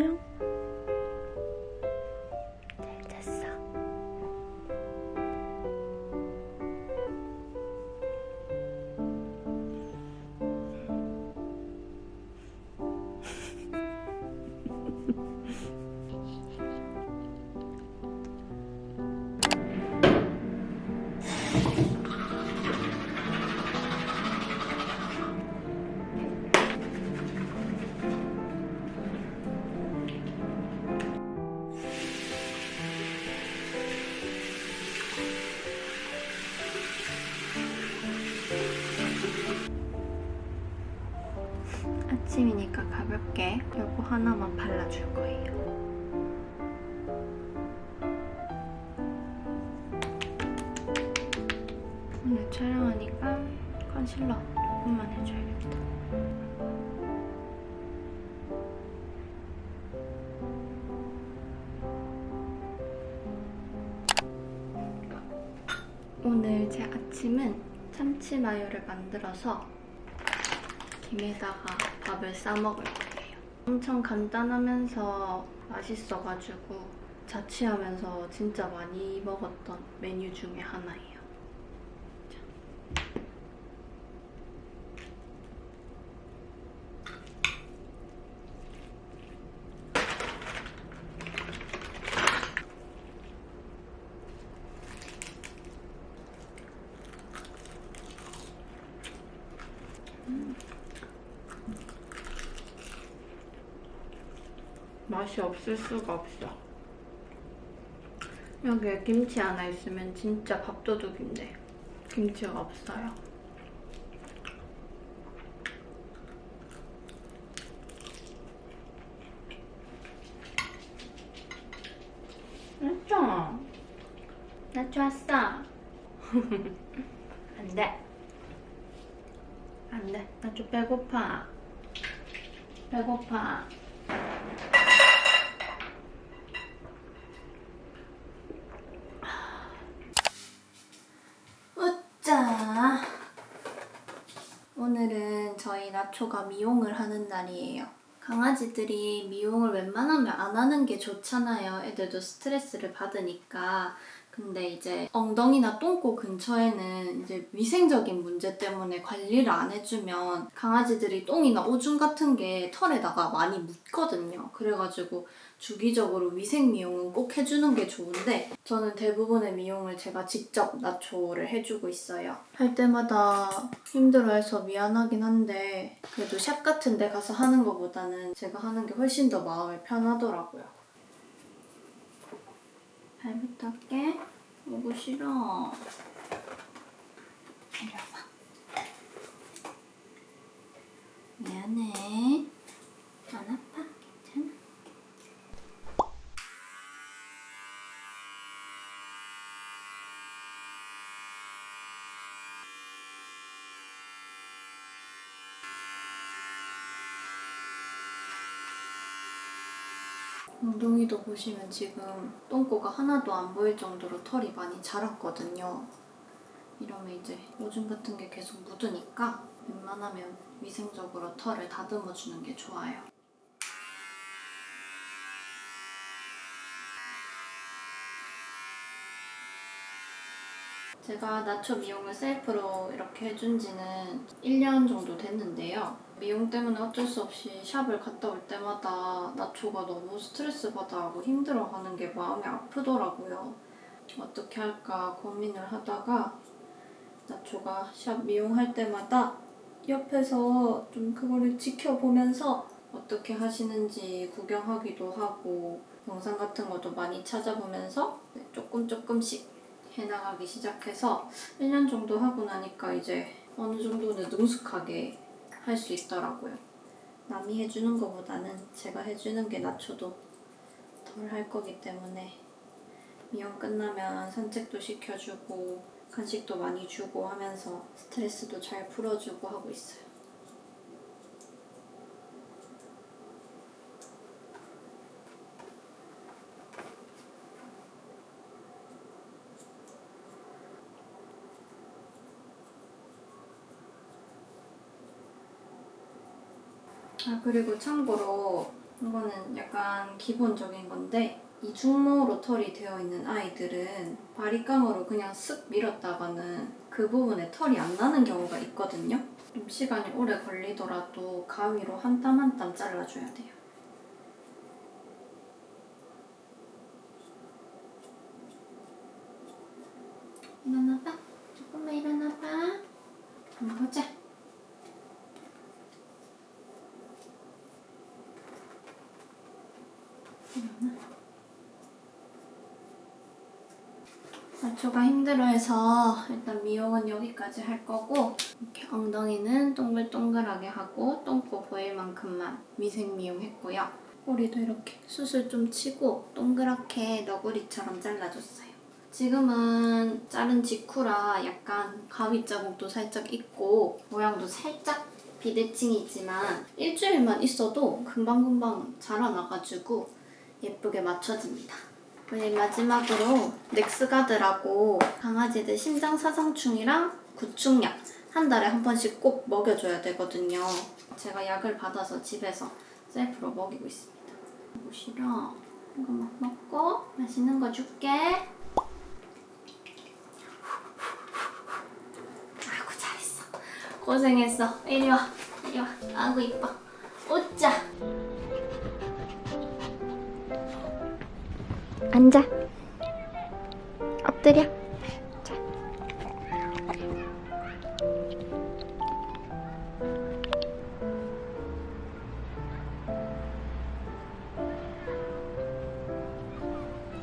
안녕. 잘 잤어. 아침이니까 가볍게 요거 하나만 발라줄 거예요. 오늘 촬영하니까 컨실러 조금만 해줘야겠다. 오늘 제 아침은 참치 마요를 만들어서 김에다가 밥을 싸먹을 거예요. 엄청 간단하면서 맛있어가지고 자취하면서 진짜 많이 먹었던 메뉴 중에 하나예요. 맛이 없을 수가 없어. 여기에 김치 하나 있으면 진짜 밥도둑인데 김치가 없어요. 나초! 나초 왔어! 안 돼! 안 돼! 나초 배고파! 배고파! 자, 오늘은 저희 나초가 미용을 하는 날이에요. 강아지들이 미용을 웬만하면 안 하는 게 좋잖아요. 애들도 스트레스를 받으니까. 근데 이제 엉덩이나 똥꼬 근처에는 이제 위생적인 문제 때문에 관리를 안 해주면 강아지들이 똥이나 오줌 같은 게 털에다가 많이 묻거든요. 그래가지고 주기적으로 위생 미용은 꼭 해주는 게 좋은데 저는 대부분의 미용을 제가 직접 나초를 해주고 있어요. 할 때마다 힘들어해서 미안하긴 한데 그래도 샵 같은 데 가서 하는 것보다는 제가 하는 게 훨씬 더 마음이 편하더라고요. 잘 부탁해. 오고 싫어. 이리 와봐. 미안해. 안 아파? 괜찮아? 엉덩이도 보시면 지금 똥꼬가 하나도 안 보일 정도로 털이 많이 자랐거든요. 이러면 이제 오줌 같은 게 계속 묻으니까 웬만하면 위생적으로 털을 다듬어주는 게 좋아요. 제가 나초 미용을 셀프로 이렇게 해준 지는 1년 정도 됐는데요. 미용 때문에 어쩔 수 없이 샵을 갔다 올 때마다 나초가 너무 스트레스 받아하고 힘들어하는 게 마음이 아프더라고요. 어떻게 할까 고민을 하다가 나초가 샵 미용할 때마다 옆에서 좀 그거를 지켜보면서 어떻게 하시는지 구경하기도 하고 영상 같은 것도 많이 찾아보면서 조금씩 해나가기 시작해서 1년 정도 하고 나니까 이제 어느 정도는 능숙하게 할 수 있더라고요. 남이 해주는 것보다는 제가 해주는 게 나초도 덜 할 거기 때문에 미용 끝나면 산책도 시켜주고 간식도 많이 주고 하면서 스트레스도 잘 풀어주고 하고 있어요. 아, 그리고 참고로 이거는 약간 기본적인 건데 이 중모로 털이 되어 있는 아이들은 바리감으로 그냥 쓱 밀었다가는 그 부분에 털이 안 나는 경우가 있거든요. 좀 시간이 오래 걸리더라도 가위로 한 땀 한 땀 잘라줘야 돼요. 일어나봐. 조금만 일어나봐. 한번 보자. 나초가 힘들어해서 일단 미용은 여기까지 할 거고 이렇게 엉덩이는 동글동글하게 하고 똥꼬 보일 만큼만 미생 미용했고요. 꼬리도 이렇게 수술 좀 치고 동그랗게 너구리처럼 잘라줬어요. 지금은 자른 직후라 약간 가위 자국도 살짝 있고 모양도 살짝 비대칭이지만 일주일만 있어도 금방금방 자라나가지고 예쁘게 맞춰집니다. 오늘 마지막으로 넥스가드라고 강아지들 심장사상충이랑 구충약 한 달에 한 번씩 꼭 먹여줘야 되거든요. 제가 약을 받아서 집에서 셀프로 먹이고 있습니다. 보시라. 이거 먹고 맛있는 거 줄게. 아이고 잘했어. 고생했어. 이리 와. 이리 와. 아이고 이뻐. 오자. 앉아. 엎드려. 자.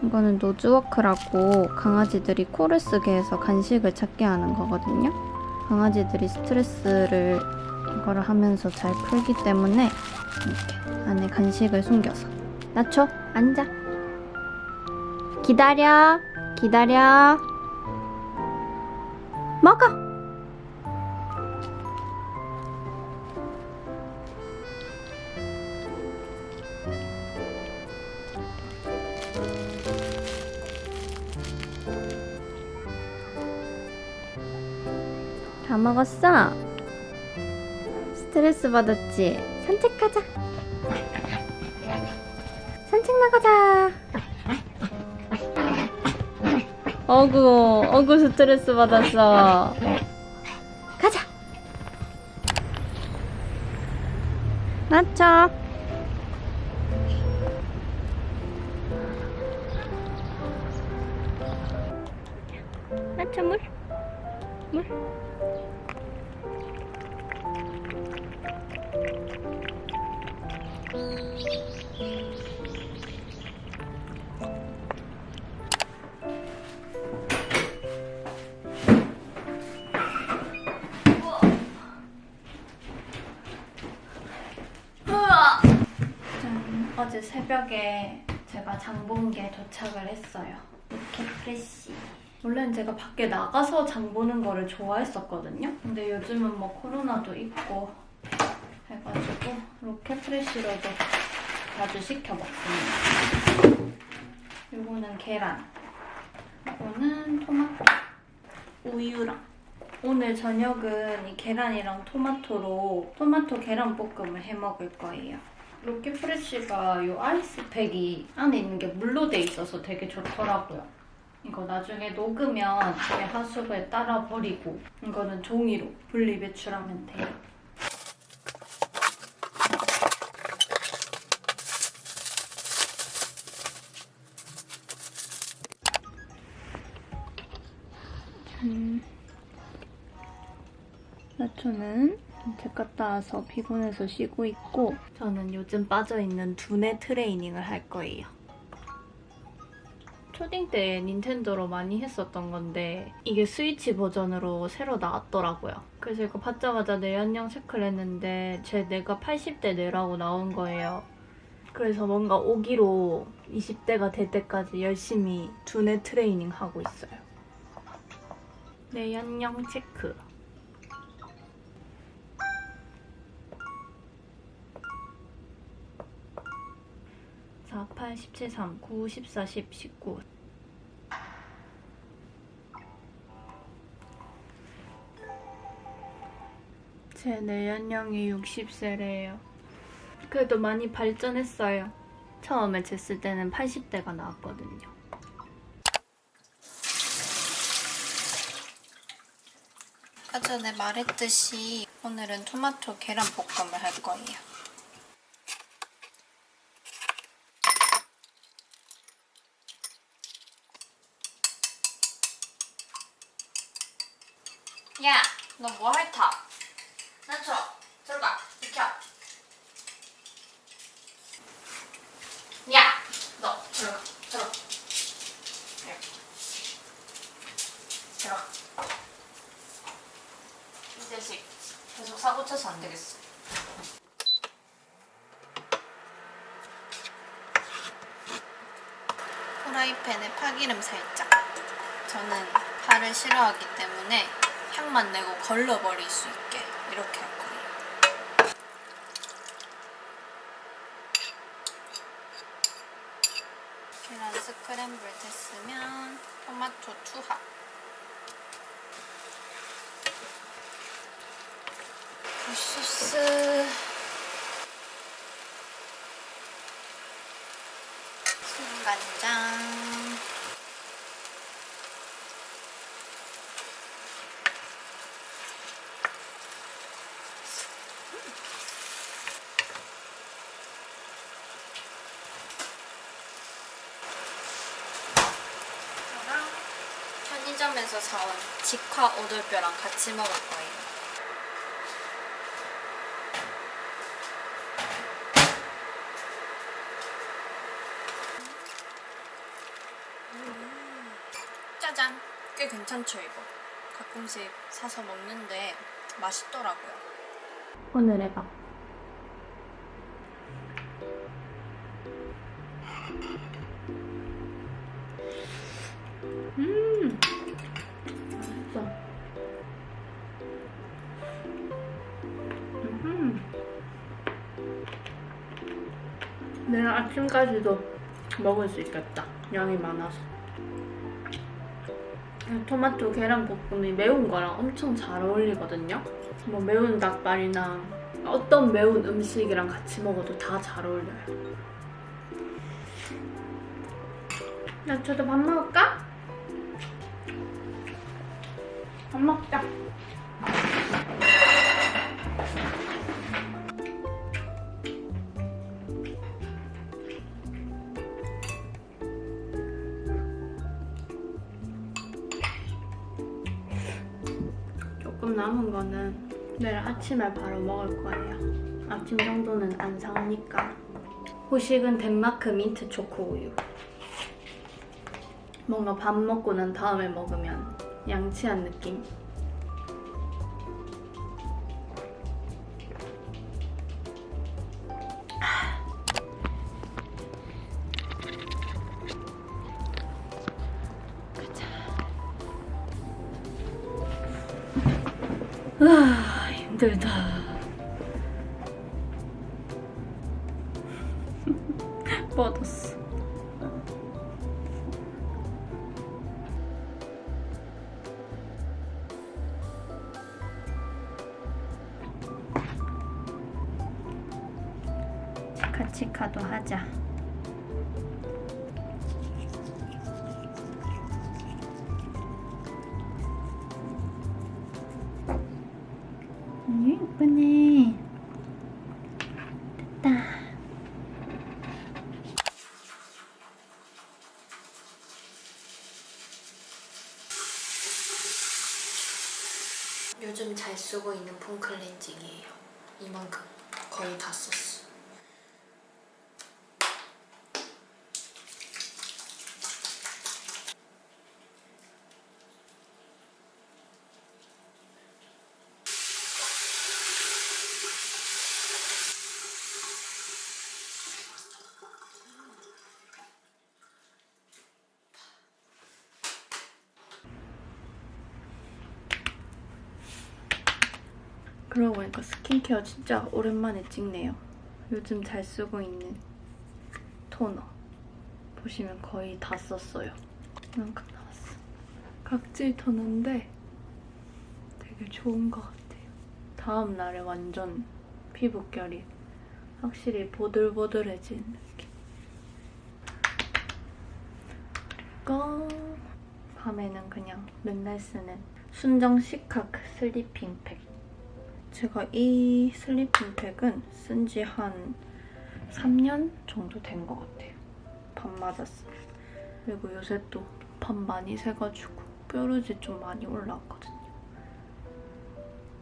이거는 노즈워크라고 강아지들이 코를 쓰게 해서 간식을 찾게 하는 거거든요. 강아지들이 스트레스를 이거를 하면서 잘 풀기 때문에 이렇게 안에 간식을 숨겨서. 나초, 앉아. 기다려. 기다려. 먹어. 다 먹었어? 스트레스 받았지? 산책 가자. 산책 나가자. 어구 스트레스 받았어. 가자. 나쳐. 나쳐 물. 어제 새벽에 제가 장 본 게 도착을 했어요. 이렇게 프레쉬. 원래는 제가 밖에 나가서 장 보는 거를 좋아했었거든요. 근데 요즘은 뭐 코로나도 있고 해가지고 로켓 프레쉬로도 자주 시켜 먹습니다. 요거는 계란, 요거는 토마토, 우유랑. 오늘 저녁은 이 계란이랑 토마토로 토마토 계란 볶음을 해 먹을 거예요. 로켓 프레쉬가 이 아이스팩이 안에 있는 게 물로 돼 있어서 되게 좋더라고요. 이거 나중에 녹으면 제 하수구에 따라 버리고 이거는 종이로 분리 배출하면 돼요. 나초는 산책 갔다 와서 피곤해서 쉬고 있고 저는 요즘 빠져있는 두뇌 트레이닝을 할 거예요. 초딩 때 닌텐도로 많이 했었던 건데 이게 스위치 버전으로 새로 나왔더라고요. 그래서 이거 받자마자 뇌 안녕 체크를 했는데 제 뇌가 80대 뇌라고 나온 거예요. 그래서 뭔가 5기로 20대가 될 때까지 열심히 두뇌 트레이닝 하고 있어요. 뇌 안녕 체크. 4, 8, 17, 3, 9, 14, 10, 19. 제 내연령이 60세래요. 그래도 많이 발전했어요. 처음에 쟀을 때는 80대가 나왔거든요. 아까 전에 말했듯이 오늘은 토마토 계란 볶음을 할 거예요. 야! 너 뭐 핥아? 나쳐! 들어가! 비켜! 야! 너 들어가! 들어가! 들어가! 이 자식 계속 사고 쳐서 안 되겠어. 프라이팬에 파기름 살짝. 저는 파를 싫어하기 때문에 향만 내고 걸러버릴 수 있게 이렇게 할 거예요. 계란 스크램블 됐으면 토마토 투하. 굴소스. 순간장. 편의점에서 사온 직화 오돌뼈랑 같이 먹을 거예요. 짜잔! 꽤 괜찮죠 이거? 가끔씩 사서 먹는데 맛있더라고요. 오늘의 밥. 맛있어. 내일 아침까지도 먹을 수 있겠다. 양이 많아서. 토마토 계란 볶음이 매운 거랑 엄청 잘 어울리거든요. 뭐 매운 닭발이나 어떤 매운 음식이랑 같이 먹어도 다 잘 어울려요. 야, 저도 밥 먹을까? 밥 먹자. 조금 남은 거는 내일 아침에 바로 먹을 거예요. 아침 정도는 안 상하니까. 후식은 덴마크 민트 초코 우유. 뭔가 밥 먹고 난 다음에 먹으면 양치한 느낌? 가자. 힘들다. 뻗었어. 치카치카도 하자. 예쁘네. 됐다. 요즘 잘 쓰고 있는 폼 클렌징이에요. 이만큼 거의 다 썼어. 그러고 보니까 스킨케어 진짜 오랜만에 찍네요. 요즘 잘 쓰고 있는 토너. 보시면 거의 다 썼어요. 이만큼 나왔어. 각질 토너인데 되게 좋은 것 같아요. 다음 날에 완전 피부결이 확실히 보들보들해진 느낌. 그리고 밤에는 그냥 맨날 쓰는 순정 시카크 슬리핑 팩. 제가 이 슬리핑 팩은 쓴 지 한 3년 정도 된 것 같아요. 밤 맞았어요. 그리고 요새 또 밤 많이 새가지고 뾰루지 좀 많이 올라왔거든요.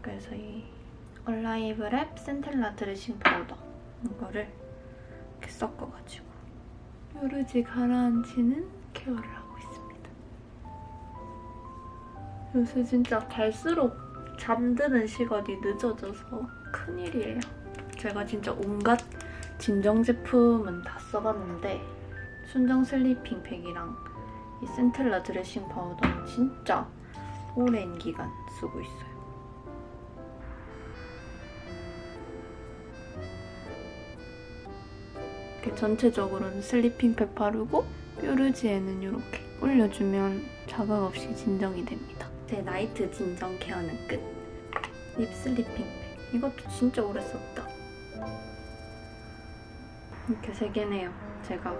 그래서 이 얼라이브랩 센텔라 드레싱 파우더 이거를 이렇게 섞어가지고 뾰루지 가라앉히는 케어를 하고 있습니다. 요새 진짜 갈수록 잠드는 시간이 늦어져서 큰일이에요. 제가 진짜 온갖 진정 제품은 다 써봤는데 순정 슬리핑 팩이랑 이 센텔라 드레싱 파우더는 진짜 오랜 기간 쓰고 있어요. 이렇게 전체적으로는 슬리핑 팩 바르고 뾰루지에는 이렇게 올려주면 자각 없이 진정이 됩니다. 제 나이트 진정 케어는 끝. 립 슬리핑 팩. 이것도 진짜 오래 썼다. 이렇게 3개네요. 제가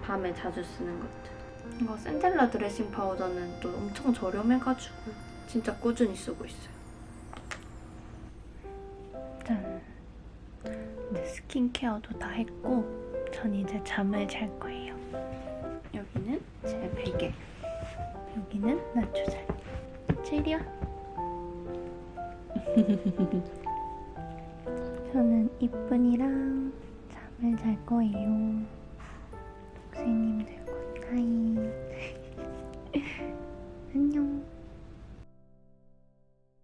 밤에 자주 쓰는 것들. 이거 센텔라 드레싱 파우더는 또 엄청 저렴해가지고 진짜 꾸준히 쓰고 있어요. 짠! 이제 스킨케어도 다 했고 전 이제 잠을 잘 거예요. 여기는 제 베개, 여기는 나초잘. 체리야. 저는 이쁜이랑 잠을 잘 거예요.